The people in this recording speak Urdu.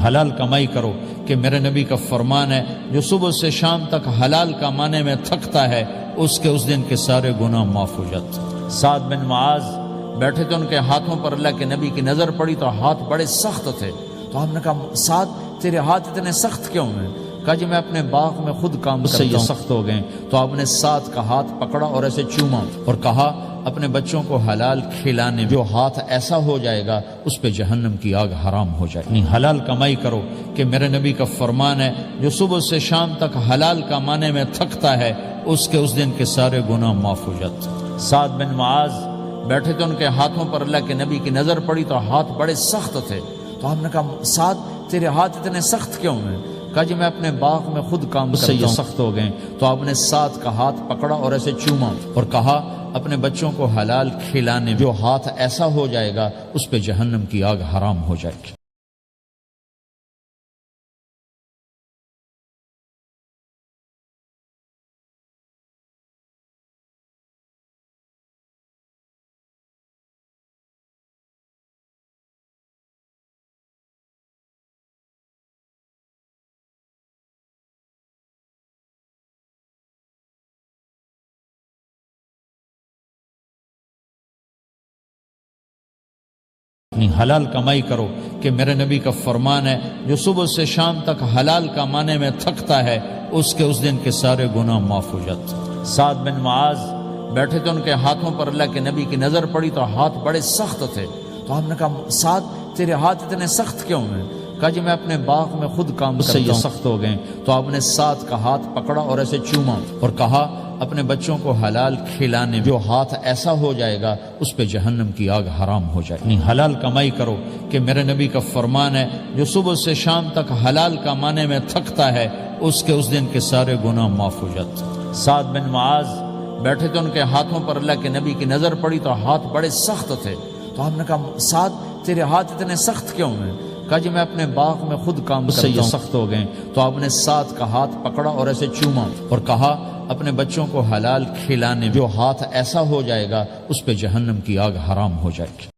حلال کمائی کرو کہ میرے نبی کا فرمان ہے جو صبح سے شام تک حلال کمانے میں تھکتا ہے اس کے اس دن کے سارے گناہ معاف ہو جاتے۔ سعد بن معاذ بیٹھے تھے، ان کے ہاتھوں پر اللہ کے نبی کی نظر پڑی تو ہاتھ بڑے سخت تھے، تو ہم نے کہا سعد تیرے ہاتھ اتنے سخت کیوں ہیں؟ کہا جی میں اپنے باغ میں خود کام کرتا ہوں، سخت ہو گئے۔ تو آپ نے سعد کا ہاتھ پکڑا اور ایسے چوما اور کہا اپنے بچوں کو حلال کھلانے جو ہاتھ ایسا ہو جائے گا اس پہ جہنم کی آگ حرام ہو جائے گی۔ حلال کمائی کرو کہ میرے نبی کا فرمان ہے جو صبح سے شام تک حلال کمانے میں تھکتا ہے اس کے اس دن کے سارے گناہ معاف ہو جاتے۔ سعد بن معاذ بیٹھے تھے، ان کے ہاتھوں پر اللہ کے نبی کی نظر پڑی تو ہاتھ بڑے سخت تھے، تو ہم نے کہا سعد تیرے ہاتھ اتنے سخت کیوں ہیں؟ کہا جی میں اپنے باغ میں خود کام کرتا ہوں، سخت ہو گئے۔ تو آپ نے سعد کا ہاتھ پکڑا اور ایسے چوما اور کہا اپنے بچوں کو حلال کھلانے جو ہاتھ ایسا ہو جائے گا اس پہ جہنم کی آگ حرام ہو جائے گی۔ حلال کمائی کرو کہ میرے نبی کا فرمان ہے جو صبح سے شام تک حلال کمانے میں تھکتا ہے اس کے اس دن کے سارے گناہ معاف ہو جاتے۔ سعد بن معاذ بیٹھے تھے، ان کے ہاتھوں پر اللہ کے نبی کی نظر پڑی تو ہاتھ بڑے سخت تھے، تو ہم نے کہا سعد تیرے ہاتھ اتنے سخت کیوں ہیں؟ کہا جی میں اپنے باغ میں خود کام کرتا ہوں، سخت ہو گئے۔ تو آپ نے سعد کا ہاتھ پکڑا اور ایسے چوما اور کہا اپنے بچوں کو حلال کھلانے جو ہاتھ ایسا ہو جائے گا اس پہ جہنم کی آگ حرام ہو جائے گی۔ حلال کمائی کرو کہ میرے نبی کا فرمان ہے جو صبح سے شام تک حلال کمانے میں تھکتا ہے اس کے اس دن کے سارے گناہ معاف ہو جاتے۔ سعد بن معاذ بیٹھے تھے، ان کے ہاتھوں پر اللہ کے نبی کی نظر پڑی تو ہاتھ بڑے سخت تھے، تو ہم نے کہا سعد تیرے ہاتھ اتنے سخت کیوں ہیں؟ کہا جی میں اپنے باغ میں خود کام کرتا ہوں، سخت ہو گئے۔ تو آپ نے سعد کا ہاتھ پکڑا اور ایسے چوما اور کہا اپنے بچوں کو حلال کھلانے جو ہاتھ ایسا ہو جائے گا اس پہ جہنم کی آگ حرام ہو جائے گی۔